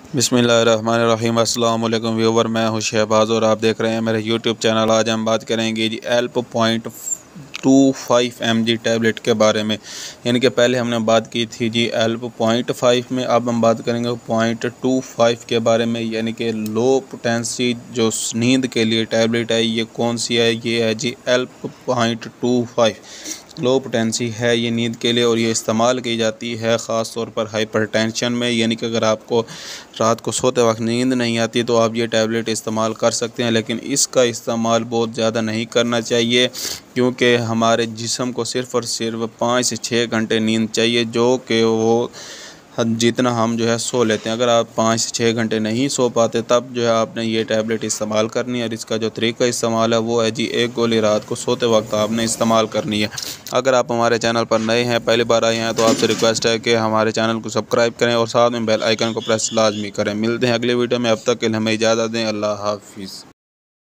बिस्मिल्लाहिर्रहमानिर्रहीम। अस्सलाम वालेकुम व्यूवर, मैं हूं शहबाज और आप देख रहे हैं मेरे यूट्यूब चैनल। आज हम बात करेंगे जी Help.25 mg टैबलेट के बारे में। यानी कि पहले हमने बात की थी जी Help.5 में, अब हम बात करेंगे 0.25 के बारे में। यानी कि लो पोटेंसी जो नींद के लिए टैबलेट है, ये कौन सी है? ये है जी Help.25। लो पोटेंसी है ये नींद के लिए और ये इस्तेमाल की जाती है ख़ास तौर पर हाइपरटेंशन में। यानी कि अगर आपको रात को सोते वक्त नींद नहीं आती तो आप ये टैबलेट इस्तेमाल कर सकते हैं, लेकिन इसका इस्तेमाल बहुत ज़्यादा नहीं करना चाहिए क्योंकि हमारे जिस्म को सिर्फ़ और सिर्फ 5 से 6 घंटे नींद चाहिए, जो कि वो जितना हम जो है सो लेते हैं। अगर आप 5 से 6 घंटे नहीं सो पाते तब जो है आपने ये टैबलेट इस्तेमाल करनी है। और इसका जो तरीका इस्तेमाल है वो है जी, एक गोली रात को सोते वक्त आपने इस्तेमाल करनी है। अगर आप हमारे चैनल पर नए हैं, पहली बार आए हैं, तो आपसे रिक्वेस्ट है कि हमारे चैनल को सब्सक्राइब करें और साथ में बेल आइकन को प्रेस लाजमी करें। मिलते हैं अगले वीडियो में, अब तक के लिए हमें इजाज़त दें। अल्लाह हाफिज़।